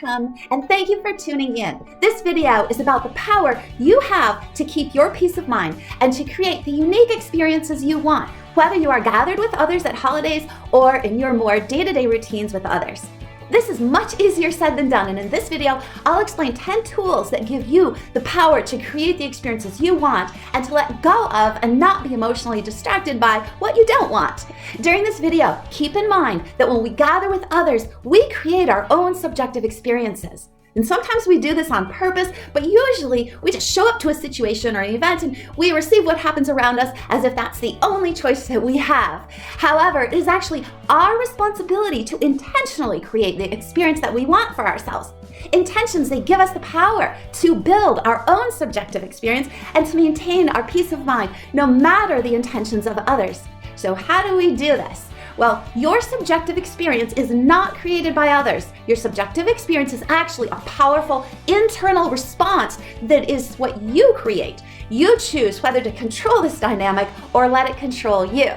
Welcome, and thank you for tuning in. This video is about the power you have to keep your peace of mind and to create the unique experiences you want, whether you are gathered with others at holidays or in your more day-to-day routines with others. This is much easier said than done, and in this video, I'll explain 10 tools that give you the power to create the experiences you want and to let go of and not be emotionally distracted by what you don't want. During this video, keep in mind that when we gather with others, we create our own subjective experiences. And sometimes we do this on purpose, but usually we just show up to a situation or an event and we receive what happens around us as if that's the only choice that we have. However, it is actually our responsibility to intentionally create the experience that we want for ourselves. Intentions, they give us the power to build our own subjective experience and to maintain our peace of mind, no matter the intentions of others. So how do we do this? Well, your subjective experience is not created by others. Your subjective experience is actually a powerful internal response that is what you create. You choose whether to control this dynamic or let it control you.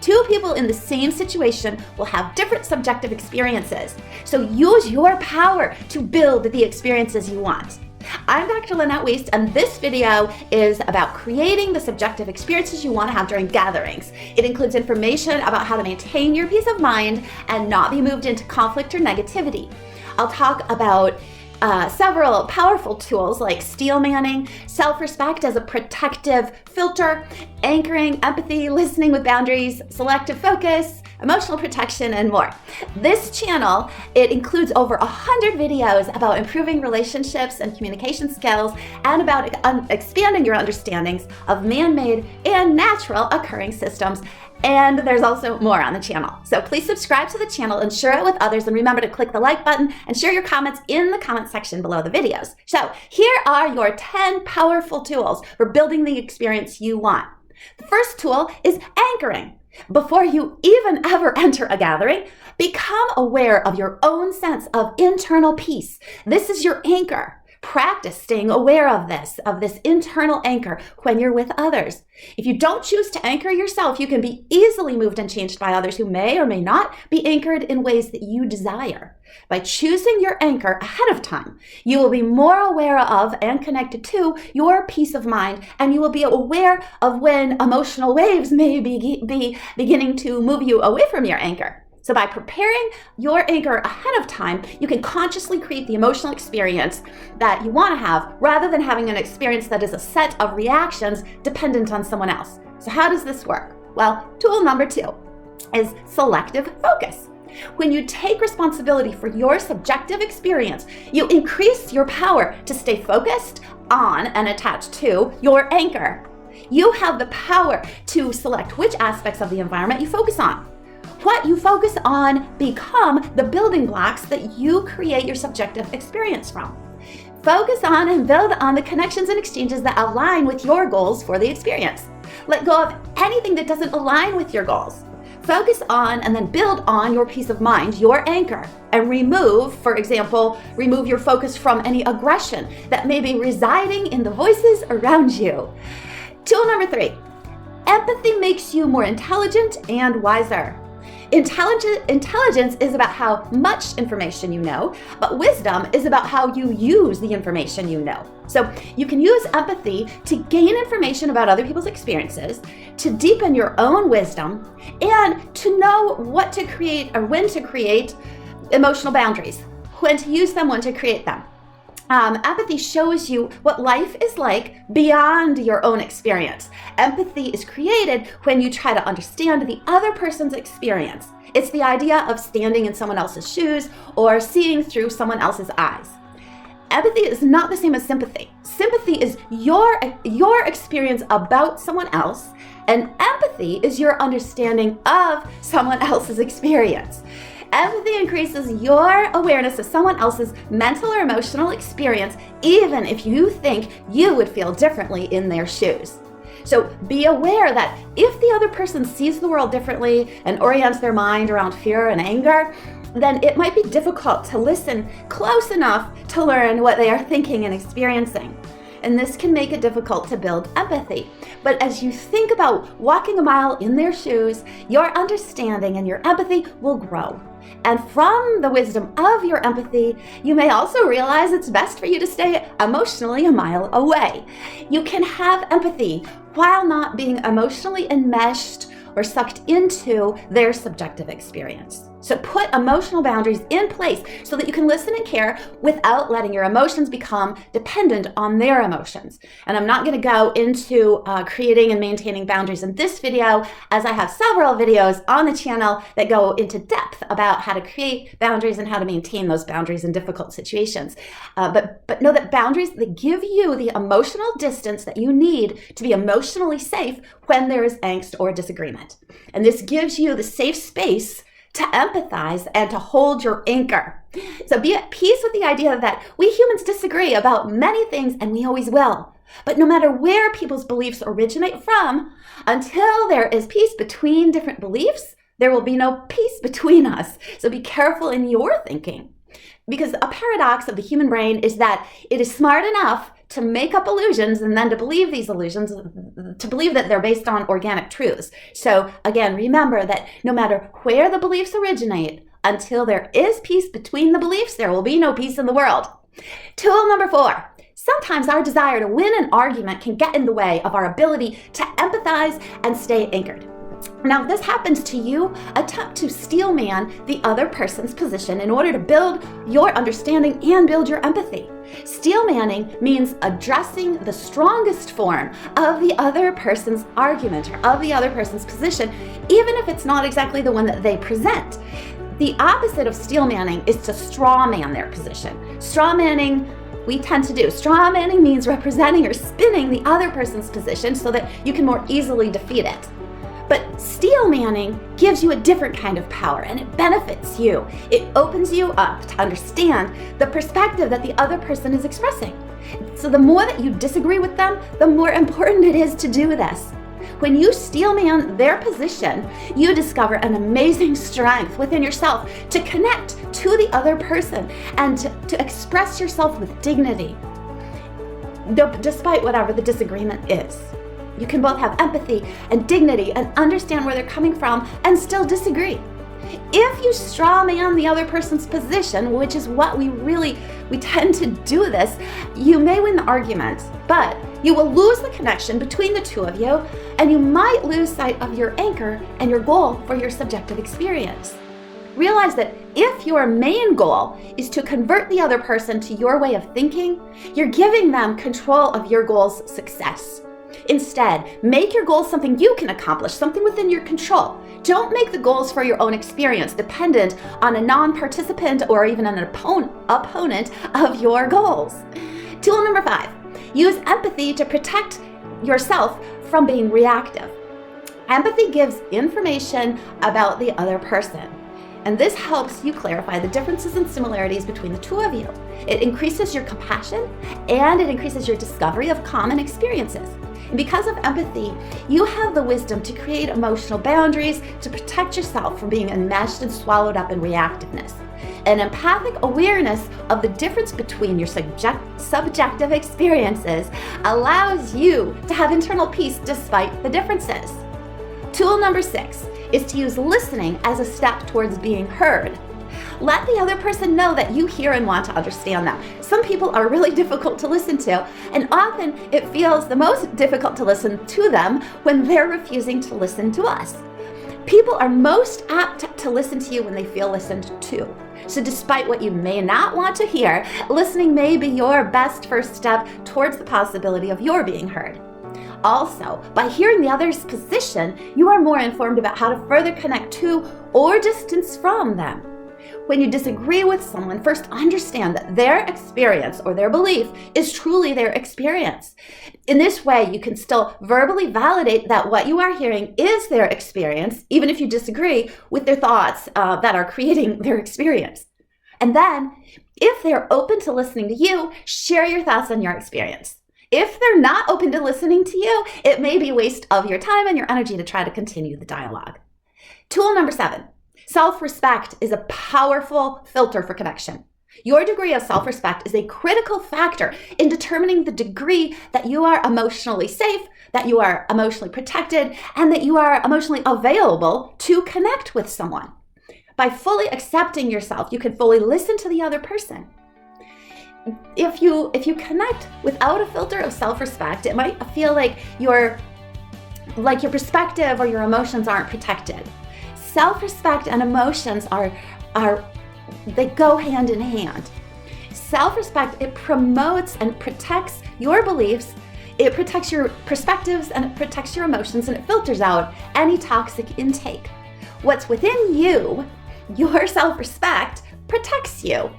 Two people in the same situation will have different subjective experiences. So use your power to build the experiences you want. I'm Dr. Lynette Wiest, and this video is about creating the subjective experiences you want to have during gatherings. It includes information about how to maintain your peace of mind and not be moved into conflict or negativity. I'll talk about several powerful tools like steel manning, self-respect as a protective filter, anchoring, empathy, listening with boundaries, selective focus, emotional protection, and more. This channel, it includes over 100 videos about improving relationships and communication skills and about expanding your understandings of man-made and natural occurring systems. And there's also more on the channel. So please subscribe to the channel and share it with others, and remember to click the like button and share your comments in the comment section below the videos. So here are your 10 powerful tools for building the experience you want. The first tool is anchoring. Before you even ever enter a gathering, become aware of your own sense of internal peace. This is your anchor. Practice staying aware of this internal anchor when you're with others. If you don't choose to anchor yourself, you can be easily moved and changed by others who may or may not be anchored in ways that you desire. By choosing your anchor ahead of time, you will be more aware of and connected to your peace of mind, and you will be aware of when emotional waves may be beginning to move you away from your anchor. So by preparing your anchor ahead of time, you can consciously create the emotional experience that you want to have rather than having an experience that is a set of reactions dependent on someone else. So how does this work? Well, tool number 2 is selective focus. When you take responsibility for your subjective experience, you increase your power to stay focused on and attached to your anchor. You have the power to select which aspects of the environment you focus on. What you focus on become the building blocks that you create your subjective experience from. Focus on and build on the connections and exchanges that align with your goals for the experience. Let go of anything that doesn't align with your goals. Focus on and then build on your peace of mind, your anchor, and remove, for example, remove your focus from any aggression that may be residing in the voices around you. Tool number 3, empathy makes you more intelligent and wiser. Intelligence is about how much information you know, but wisdom is about how you use the information you know. So you can use empathy to gain information about other people's experiences, to deepen your own wisdom, and to know what to create or when to create emotional boundaries, when to use them, when to create them. Empathy shows you what life is like beyond your own experience. Empathy is created when you try to understand the other person's experience. It's the idea of standing in someone else's shoes or seeing through someone else's eyes. Empathy is not the same as sympathy. Sympathy is your experience about someone else, and empathy is your understanding of someone else's experience. Empathy increases your awareness of someone else's mental or emotional experience, even if you think you would feel differently in their shoes. So be aware that if the other person sees the world differently and orients their mind around fear and anger, then it might be difficult to listen close enough to learn what they are thinking and experiencing. And this can make it difficult to build empathy. But as you think about walking a mile in their shoes, your understanding and your empathy will grow. And from the wisdom of your empathy, you may also realize it's best for you to stay emotionally a mile away. You can have empathy while not being emotionally enmeshed or sucked into their subjective experience. So put emotional boundaries in place so that you can listen and care without letting your emotions become dependent on their emotions. And I'm not going to go into creating and maintaining boundaries in this video, as I have several videos on the channel that go into depth about how to create boundaries and how to maintain those boundaries in difficult situations. But know that boundaries, they give you the emotional distance that you need to be emotionally safe when there is angst or disagreement. And this gives you the safe space to empathize and to hold your anchor. So be at peace with the idea that we humans disagree about many things, and we always will. But no matter where people's beliefs originate from, until there is peace between different beliefs, there will be no peace between us. So be careful in your thinking. Because a paradox of the human brain is that it is smart enough to make up illusions and then to believe these illusions, to believe that they're based on organic truths. So again, remember that no matter where the beliefs originate, until there is peace between the beliefs, there will be no peace in the world. Tool number 4. Sometimes our desire to win an argument can get in the way of our ability to empathize and stay anchored. Now, if this happens to you, attempt to steelman the other person's position in order to build your understanding and build your empathy. Steelmanning means addressing the strongest form of the other person's argument or of the other person's position, even if it's not exactly the one that they present. The opposite of steelmanning is to strawman their position. Strawmanning, we tend to do. Strawmanning means representing or spinning the other person's position so that you can more easily defeat it. But steelmanning gives you a different kind of power, and it benefits you. It opens you up to understand the perspective that the other person is expressing. So the more that you disagree with them, the more important it is to do this. When you steelman their position, you discover an amazing strength within yourself to connect to the other person and to express yourself with dignity, despite whatever the disagreement is. You can both have empathy and dignity and understand where they're coming from and still disagree. If you straw man the other person's position, which is what we tend to do this, you may win the argument, but you will lose the connection between the two of you, and you might lose sight of your anchor and your goal for your subjective experience. Realize that if your main goal is to convert the other person to your way of thinking, you're giving them control of your goal's success. Instead, make your goals something you can accomplish, something within your control. Don't make the goals for your own experience dependent on a non-participant or even an opponent of your goals. Tool number 5, use empathy to protect yourself from being reactive. Empathy gives information about the other person, and this helps you clarify the differences and similarities between the two of you. It increases your compassion and it increases your discovery of common experiences. And because of empathy, you have the wisdom to create emotional boundaries to protect yourself from being enmeshed and swallowed up in reactiveness. An empathic awareness of the difference between your subjective experiences allows you to have internal peace despite the differences. Tool number 6 is to use listening as a step towards being heard. Let the other person know that you hear and want to understand them. Some people are really difficult to listen to, and often it feels the most difficult to listen to them when they're refusing to listen to us. People are most apt to listen to you when they feel listened to. So despite what you may not want to hear, listening may be your best first step towards the possibility of your being heard. Also, by hearing the other's position, you are more informed about how to further connect to or distance from them. When you disagree with someone, first understand that their experience or their belief is truly their experience. In this way, you can still verbally validate that what you are hearing is their experience, even if you disagree with their thoughts that are creating their experience. And then, if they're open to listening to you, share your thoughts on your experience. If they're not open to listening to you, it may be a waste of your time and your energy to try to continue the dialogue. Tool number 7. Self-respect is a powerful filter for connection. Your degree of self-respect is a critical factor in determining the degree that you are emotionally safe, that you are emotionally protected, and that you are emotionally available to connect with someone. By fully accepting yourself, you can fully listen to the other person. If you connect without a filter of self-respect, it might feel like your perspective or your emotions aren't protected. Self-respect and emotions they go hand in hand. Self-respect, it promotes and protects your beliefs, it protects your perspectives, and it protects your emotions, and it filters out any toxic intake. What's within you, your self-respect, protects you.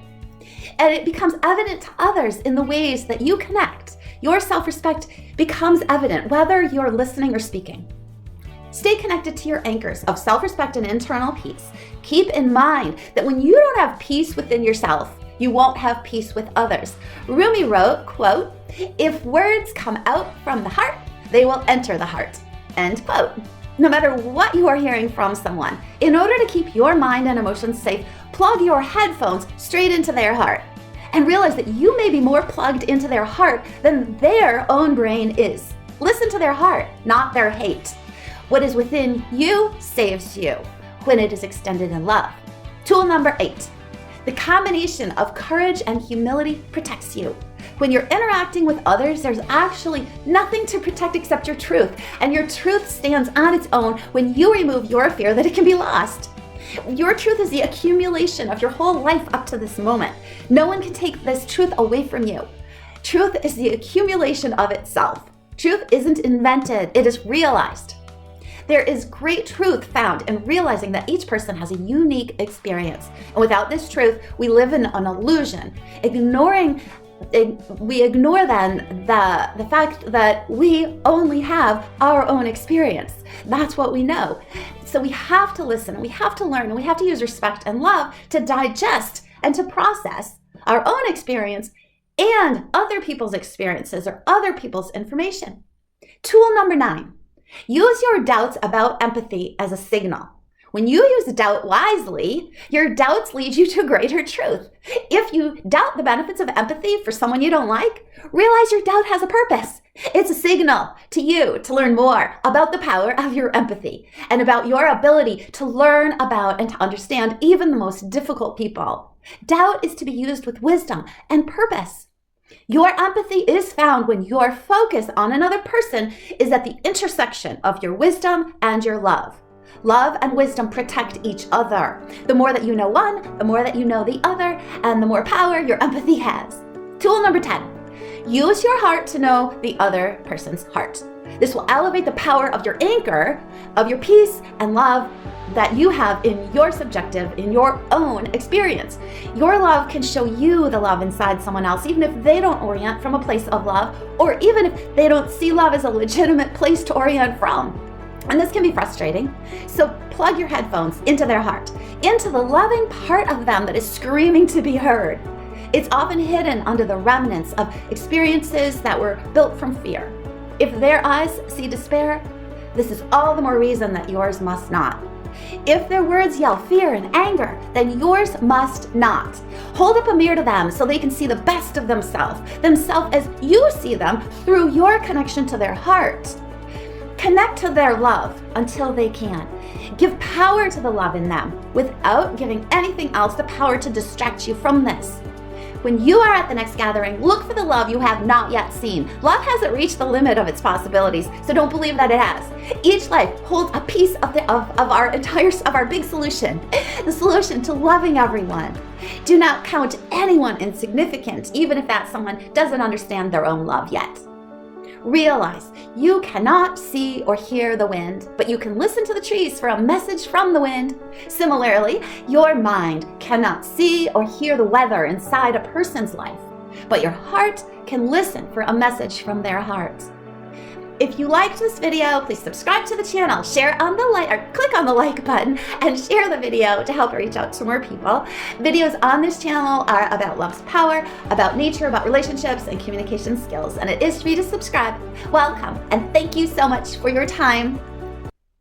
And it becomes evident to others in the ways that you connect. Your self-respect becomes evident whether you're listening or speaking. Stay connected to your anchors of self-respect and internal peace. Keep in mind that when you don't have peace within yourself, you won't have peace with others. Rumi wrote, quote, "If words come out from the heart, they will enter the heart," end quote. No matter what you are hearing from someone, in order to keep your mind and emotions safe, plug your headphones straight into their heart and realize that you may be more plugged into their heart than their own brain is. Listen to their heart, not their hate. What is within you saves you when it is extended in love. Tool number 8. The combination of courage and humility protects you. When you're interacting with others, there's actually nothing to protect except your truth. And your truth stands on its own when you remove your fear that it can be lost. Your truth is the accumulation of your whole life up to this moment. No one can take this truth away from you. Truth is the accumulation of itself. Truth isn't invented, it is realized. There is great truth found in realizing that each person has a unique experience. And without this truth, we live in an illusion. We ignore then the fact that we only have our own experience. That's what we know. So we have to listen, and we have to learn, and we have to use respect and love to digest and to process our own experience and other people's experiences or other people's information. Tool number 9. Use your doubts about empathy as a signal. When you use doubt wisely, your doubts lead you to greater truth. If you doubt the benefits of empathy for someone you don't like, realize your doubt has a purpose. It's a signal to you to learn more about the power of your empathy and about your ability to learn about and to understand even the most difficult people. Doubt is to be used with wisdom and purpose. Your empathy is found when your focus on another person is at the intersection of your wisdom and your love. Love and wisdom protect each other. The more that you know one, the more that you know the other, and the more power your empathy has. Tool number 10. Use your heart to know the other person's heart. This will elevate the power of your anchor, of your peace and love that you have in your subjective, in your own experience. Your love can show you the love inside someone else, even if they don't orient from a place of love, or even if they don't see love as a legitimate place to orient from. And this can be frustrating. So plug your headphones into their heart, into the loving part of them that is screaming to be heard. It's often hidden under the remnants of experiences that were built from fear. If their eyes see despair, this is all the more reason that yours must not. If their words yell fear and anger, then yours must not. Hold up a mirror to them so they can see the best of themselves as you see them through your connection to their heart. Connect to their love until they can. Give power to the love in them without giving anything else the power to distract you from this. When you are at the next gathering, look for the love you have not yet seen. Love hasn't reached the limit of its possibilities, so don't believe that it has. Each life holds a piece of our big solution, the solution to loving everyone. Do not count anyone insignificant, even if that someone doesn't understand their own love yet. Realize you cannot see or hear the wind, but you can listen to the trees for a message from the wind. Similarly, your mind cannot see or hear the weather inside a person's life, but your heart can listen for a message from their heart. If you liked this video, please subscribe to the channel, share on the click on the like button, and share the video to help reach out to more people. Videos on this channel are about love's power, about nature, about relationships, and communication skills, and it is free to subscribe. Welcome, and thank you so much for your time.